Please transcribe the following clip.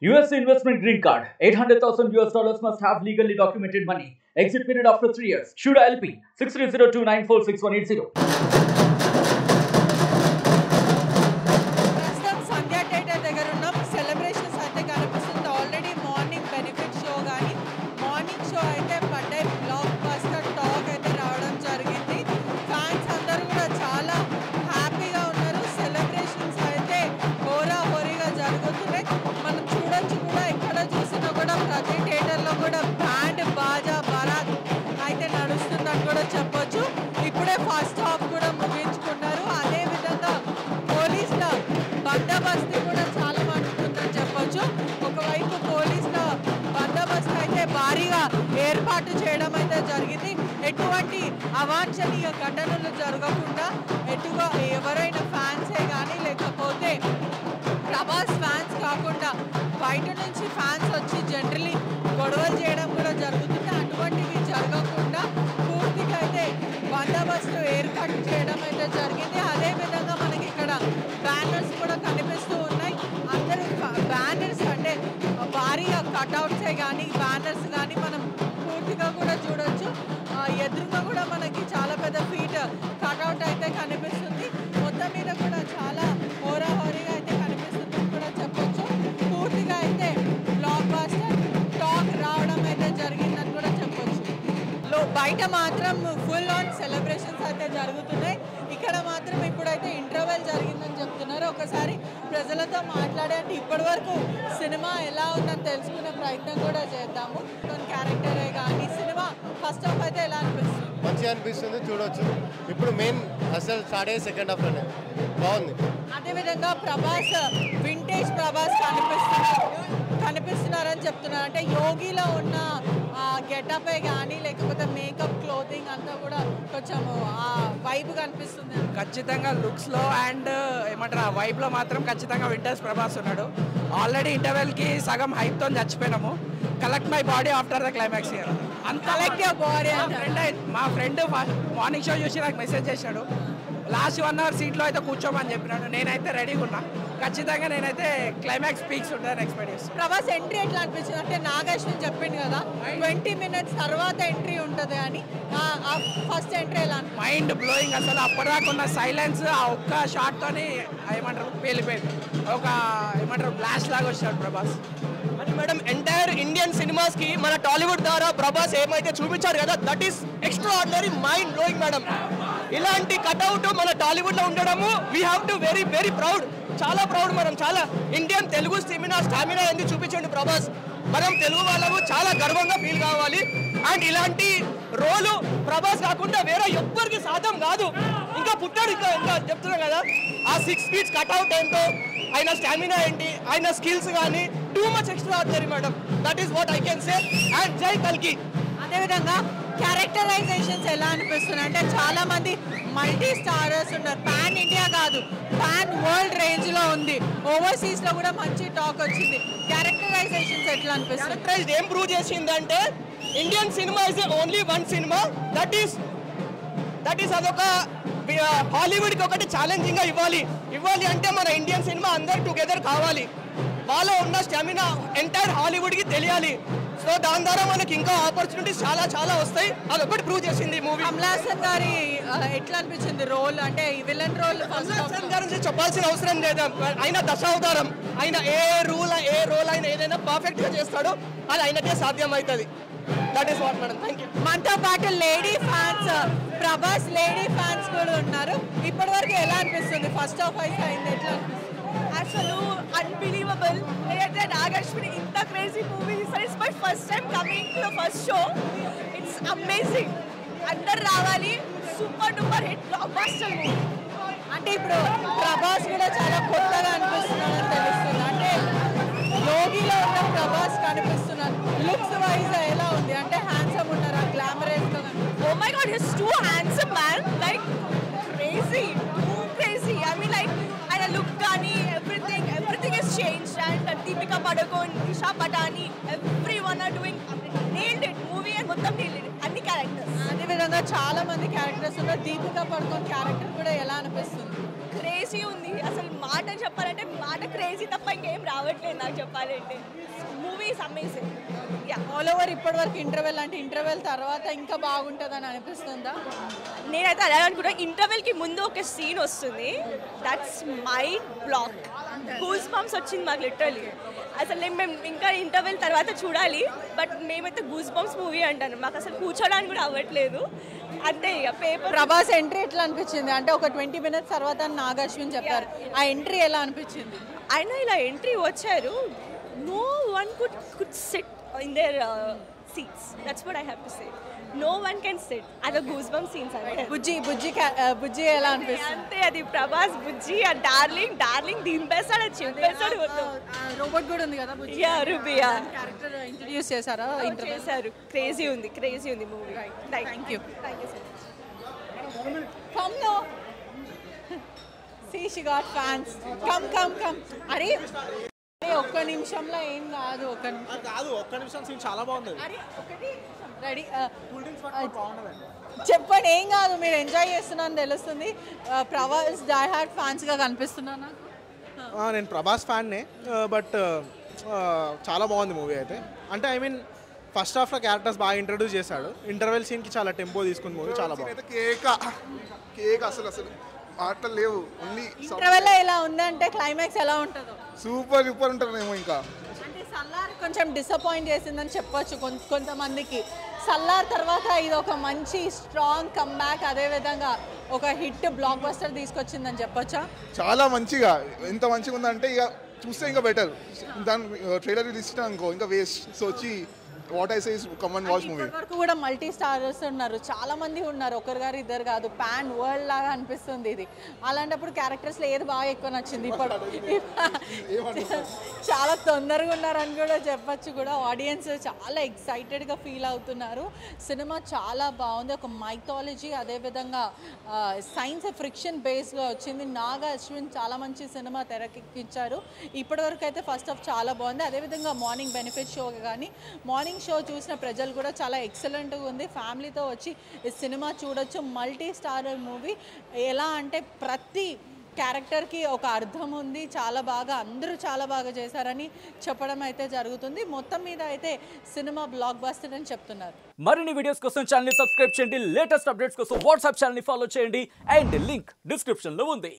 US investment green card. $800,000 must have legally documented money. Exit period after 3 years. Shuda LP 6302946180. ప్రస్తుతం సంధ్యా theatre దగ్గర ఉన్నాం. Celebrations అయితే కనిపిస్తుంది. Already morning benefit show కానీ morning show అయితే పడ్డాయి. బ్లాక్ బస్టర్ టాక్ అయితే రావడం జరిగింది. ఫ్యాన్స్ అందరూ కూడా చాలా హ్యాపీగా ఉన్నారు. సెలబ్రేషన్స్ అయితే హోరాహోరీగా జరుగుతున్నాయి. మనం చూడొచ్చు కూడా, ఎక్కడ చూసినా కూడా ప్రతి థియేటర్లో కూడా బ్యాండ్ బాజా బరాత్ అయితే నడుస్తుందని కూడా చెప్పొచ్చు. ఇప్పుడే ఫస్ట్ హాఫ్ కూడా ముగించుకున్నారు. అదేవిధంగా పోలీసుల బందోబస్తు కూడా చాలా మట్టుకుందని చెప్పొచ్చు. ఒకవైపు పోలీసుల బందోబస్తు అయితే భారీగా ఏర్పాటు చేయడం అయితే జరిగింది. ఎటువంటి అవాంఛనీయ ఘటనలు జరగకుండా ఎవరైనా ఫ్యాన్సే కానీ లేకపోతే ప్రభాస్ ఫ్యాన్స్ కాకుండా బయట నుంచి ఫ్యాన్స్ వచ్చి జనరలీ గొడవలు చేయడం కూడా జరుగుతుంది. అటువంటివి జరగకుండా పూర్తిగా అయితే బందోబస్తు ఏర్పాటు చేయడం అయితే జరిగింది. అదేవిధంగా మనకి ఇక్కడ బ్యానర్స్ కూడా కనిపిస్తూ ఉన్నాయి. అందరూ బ్యానర్స్ అంటే భారీగా కట్అవుట్సే కానీ బ్యానర్స్ కానీ మనం పూర్తిగా కూడా చూడొచ్చు. ఎదురుగా కూడా మనకి చాలా పెద్ద ఫీట్ కట్అవుట్ అయితే కనిపిస్తుంది. మొత్తం మీద కూడా చాలా హోరాహోరీగా అయితే కనిపిస్తుంది కూడా చెప్పొచ్చు. పూర్తిగా అయితే బ్లాక్ బస్టర్ టాక్ రావడం అయితే జరిగిందని కూడా చెప్పొచ్చు. బయట మాత్రం ఫుల్ ఆన్ సెలబ్రేషన్స్ అయితే జరుగుతున్నాయి. ఇక్కడ మాత్రం ఇప్పుడైతే ఇంటర్వెల్ జరిగిందని చెప్తున్నారు. ఒకసారి ప్రజలతో మాట్లాడే అంటే ఇప్పటి వరకు సినిమా ఎలా ఉందని తెలుసుకునే ప్రయత్నం కూడా చేద్దాము. కొన్ని క్యారెక్టరే కానీ సినిమా ఫస్ట్ హాఫ్ అయితే ఎలా అనిపిస్తుంది? మంచిగా అనిపిస్తుంది, చూడొచ్చు. ఇప్పుడు మెయిన్ అసలు స్టార్ట్ అయ్యే సెకండ్ హాఫ్లోనే బాగుంది. అదేవిధంగా ప్రభాస్ వింటేజ్ ప్రభాస్ కనిపిస్తున్నారని చెప్తున్నారు. అంటే యోగిలో ఉన్న గెటపే కానీ లేకపోతే మేకప్ క్లోతింగ్ అంతా కూడా కొంచెం ఆ వైబ్ కనిపిస్తుంది. ఖచ్చితంగా లుక్స్లో అండ్ ఏమంటారు ఆ వైబ్లో మాత్రం ఖచ్చితంగా వింటర్స్ ప్రభాస్ ఉన్నాడు. ఆల్రెడీ ఇంటర్వెల్కి సగం హైప్తో చచ్చిపోయినాము. Collect my body after the climax ఇయర్ అంత కలెక్టివ్ బాడీ. మా ఫ్రెండ్ మార్నింగ్ షో చూసి నాకు మెసేజ్ చేశాడు. లాస్ట్ 1 hour సీట్లో అయితే కూర్చోమని చెప్పినాడు. నేనైతే రెడీగా ఉన్నా. ఖచ్చితంగా నేనైతే క్లైమాక్స్ పీక్స్ ఉంటుందని ఎక్స్పెక్ట్ చేస్తాను. ప్రభాస్ ఎంట్రీ ఎట్లా అనిపించింది అంటే నాగేశ్వరి చెప్పింది కదా 20 minutes తర్వాత ఎంట్రీ ఉంటుంది అని. ఫస్ట్ ఎంట్రీ ఎలా మైండ్ బ్లోయింగ్ అసలు. అప్పటిదాకా ఉన్న సైలెన్స్ ఆ ఒక్క షాట్తోని ఏమంటారు పేలిపోయింది. ఒక ఏమంటారు బ్లాస్ట్ లాగా వచ్చాడు ప్రభాస్. మరి మేడం ఎంటైర్ ఇండియన్ సినిమాస్ కి మన టాలీవుడ్ ద్వారా ప్రభాస్ ఏమైతే చూపించారు కదా, that is extra ordinary, mind blowing madam. ఇలాంటి కట్అవుట్ మన టాలీవుడ్ లో ఉండడము we have to very very proud. చాలా ప్రౌడ్. మనం చాలా ఇండియన్ తెలుగు స్టామినా ఎందుకు చూపించండి ప్రభాస్. మనం తెలుగు వాళ్ళము చాలా గర్వంగా ఫీల్ కావాలి. అండ్ ఇలాంటి రోలు ప్రభాస్ కాకుండా వేరే ఎవ్వరికి సాధ్యం కాదు. ఇంకా పుట్టాడు, ఇంకా చెప్తున్నాం కదా, ఆ 6 feet కట్అవుట్ ఏంటో, ఆయన స్టామినా ఏంటి, ఆయన స్కిల్స్ కానీ too much extra ordinary madam. That is what I can say. And జై కల్కి. అదేవిధంగా క్యారెక్టరైజేషన్స్ ఎలా అనిపిస్తున్నాయి అంటే చాలా మంది మల్టీ స్టారర్స్ ఉన్నారు. పాన్ ఇండియా కాదు, పాన్ వరల్డ్ రేంజ్ లో ఉంది. ఓవర్సీస్ లో కూడా మంచి టాక్ వచ్చింది. క్యారెక్టరైజేషన్స్ ఎట్లా అనిపిస్తుంది? క్యారెక్టరైజ్ ఏం ప్రూవ్ చేసిందంటే Indian cinema is only one cinema. That is అదొక హాలీవుడ్కి ఒకటి ఛాలెంజింగ్గా ఇవ్వాలి అంటే మన ఇండియన్ సినిమా అందరు టుగెదర్ కావాలి. వాళ్ళలో ఉన్న స్టామినా ఎంటైర్ హాలీవుడ్కి తెలియాలి. సో దాని ద్వారా మనకి ఇంకా ఆపర్చునిటీస్ చాలా చాలా వస్తాయి. అదొకటి ప్రూవ్ చేసింది మూవీ. కమల్ హాసన్ గారి ఎట్లా అనిపించింది రోల్? అంటే విలన్ రోల్ గురించి చెప్పాల్సిన అవసరం లేదు. ఆయన దశావతారం. ఆయన ఏ రోల్ ఆయన ఏదైనా పర్ఫెక్ట్ గా చేస్తాడో అది ఆయనకే సాధ్యం అవుతుంది. That is what madam. Thank you. మనతో పాటు lady fans, Prabhas lady fans కూడా ఉన్నారు. ఇప్పటి వరకు ఎలా అనిపిస్తుంది? ఫస్ట్ హాఫ్ అయితే అయింది, ఎట్లా అనిపిస్తుంది? అసలు అన్బిలీవబుల్. నేనైతే నాగేశ్వరి ఇంత క్రేజీ మూవీ తీసాను. It's my first time coming to the first show. It's amazing. అందరు రావాలి. Super duper hit block buster movie. అంటే ఇప్పుడు ప్రభాస్ కూడా చాలా కొత్తగా అనిపిస్తున్నాడని తెలుస్తుంది. అంటే యోగిలో ఉన్న ప్రభాస్ కనిపిస్తున్నారు. లుక్స్ వైజ్ ఎలా ఉంది? అంటే హ్యాండ్సమ్ ఉన్నారా, గ్లామరస్ గా? Oh my god, he's too handsome man. Like crazy. Too crazy. I mean like and a look gani everything is changed. And Deepika Padukone, Disha Patani, everyone are doing nailed it. Movie and మొత్తం nailed it. అన్ని characters. అదేవిధంగా చాలా మంది characters ఉన్నారు. Deepika పడుకోన్ character కూడా ఎలా అనిపిస్తుంది? Crazy ఉంది అసలు. మాట చెప్పాలంటే మాట క్రేజీ తప్ప ఇంకేం రావట్లేదు నాకు చెప్పాలంటే. Movie is amazing. All over ఇప్పటివరకు ఇంటర్వెల్ అంటే ఇంటర్వెల్ తర్వాత ఇంకా బాగుంటుందని అనిపిస్తుందా? నేనైతే అలా అనుకుంటా. ఇంటర్వెల్కి ముందు ఒక సీన్ వస్తుంది, that's mind block. Goose bumps వచ్చింది మాకు లిటరలీ. అసలు మేము ఇంకా ఇంటర్వెల్ తర్వాత చూడాలి, బట్ మేమైతే గూస్ బంప్స్ మూవీ అంటాను. మాకు అసలు కూర్చోడానికి కూడా అవ్వట్లేదు. అంతే ఇక పేపర్. ప్రభాస్ ఎంట్రీ ఎట్లా అనిపించింది? అంటే ఒక 20 minutes తర్వాత నాగ్ అశ్విన్ చెప్పారు, ఆ ఎంట్రీ ఎలా అనిపించింది? అయినా ఇలా ఎంట్రీ వచ్చారు, no one could sit in their seats. That's what I have to say. No one can sit. Ada goosebump scenes are. బుజ్జి ఎలా అనిపిస్తుంది? అంతే, అది ప్రభాస్ బుజ్జి ఆ డార్లింగ్ దింపేస్తాడు, చింపేస్తాడు. రోబోట్ కూడా ఉంది కదా బుజ్జి. యా రుబియా క్యారెక్టర్ ఇంట్రడ్యూస్ చేశారా? చేశారు. క్రేజీ ఉంది movie. Thank you so much. Come no see she got fans. Come అరే ఒక్క నిమిషంలో ఏం కాదు. ఒక్క నిమిషం సీన్ చాలా బాగుంది. రెడీ చెప్పండి, ఏం కాదు, మీరు ఎంజాయ్ చేస్తున్నారని తెలుస్తుంది. ప్రభాస్ డై హార్డ్ ఫ్యాన్స్గా కనిపిస్తున్నానా? నేను ప్రభాస్ ఫ్యాన్నే, బట్ చాలా బాగుంది మూవీ అయితే. అంటే ఐ మీన్ ఫస్ట్ హాఫ్లో క్యారెక్టర్స్ బాగా ఇంట్రడ్యూస్ చేశాడు. ఇంటర్వెల్ సీన్కి చాలా టెంపో తీసుకుంది మూవీ, చాలా బాగుంది. కేక్ అసలు ఆటలు లేవు. ఇంటర్వెల్ ఎలా ఉందంటే క్లైమాక్స్ ఎలా ఉంటుందో సూపర్ ఉంటారేమో. ఇంకా అంటే సల్లార్ కొంచెం డిసప్పాయింట్ చేసిందని చెప్పొచ్చు కొంతమందికి. సల్లార్ తర్వాత ఇది ఒక మంచి స్ట్రాంగ్ కమ్బ్యాక్, అదేవిధంగా ఒక హిట్ బ్లాక్ బస్టర్ తీసుకొచ్చిందని చెప్పొచ్చా? చాలా మంచిగా, ఎంత మంచిగా ఉందంటే ఇక చూస్తే ఇంకా బెటర్. దాని ట్రైలర్ రిలీజ్ అనుకో ఇంకా వేస్ట్. సో వచ్చి what I say is come and watch movie. వరకు కూడా మల్టీ స్టారర్స్ ఉన్నారు, చాలా మంది ఉన్నారు, ఒకరు గారు ఇద్దరు కాదు, పాన్ వరల్డ్ లాగా అనిపిస్తుంది ఇది. అలాంటప్పుడు క్యారెక్టర్స్లో ఏది బాగా ఎక్కువ నచ్చింది? ఇప్పుడు చాలా తొందరగా ఉన్నారని కూడా చెప్పచ్చు కూడా. ఆడియన్స్ చాలా ఎక్సైటెడ్గా ఫీల్ అవుతున్నారు. సినిమా చాలా బాగుంది, ఒక మైథాలజీ, అదేవిధంగా సైన్స్ ఫ్రిక్షన్ బేస్గా వచ్చింది. నాగ్ అశ్విన్ చాలా మంచి సినిమా తెరకెక్కించారు. ఇప్పటివరకు అయితే ఫస్ట్ హాఫ్ చాలా బాగుంది. అదేవిధంగా మార్నింగ్ బెనిఫిట్ షో కానీ మార్నింగ్ షో చూసిన ప్రజలు కూడా చాలా ఎక్సలెంట్గా ఉంది. ఫ్యామిలీతో వచ్చి ఈ సినిమా చూడొచ్చు. Multi starrer movie. ఎలా అంటే ప్రతి క్యారెక్టర్కి ఒక అర్థం ఉంది. చాలా బాగా అందరూ చాలా బాగా చేశారని చెప్పడం అయితే జరుగుతుంది. మొత్తం మీద అయితే సినిమా బ్లాక్ బస్టర్ అని చెప్తున్నారు. మరిన్ని వీడియోస్ కోసం ఛానల్ ని సబ్స్క్రైబ్ చేయండి. లేటెస్ట్ అప్డేట్స్ కోసం వాట్సాప్ ఛానల్ ని ఫాలో చేయండి. అండ్ లింక్ డిస్క్రిప్షన్ లో ఉంది.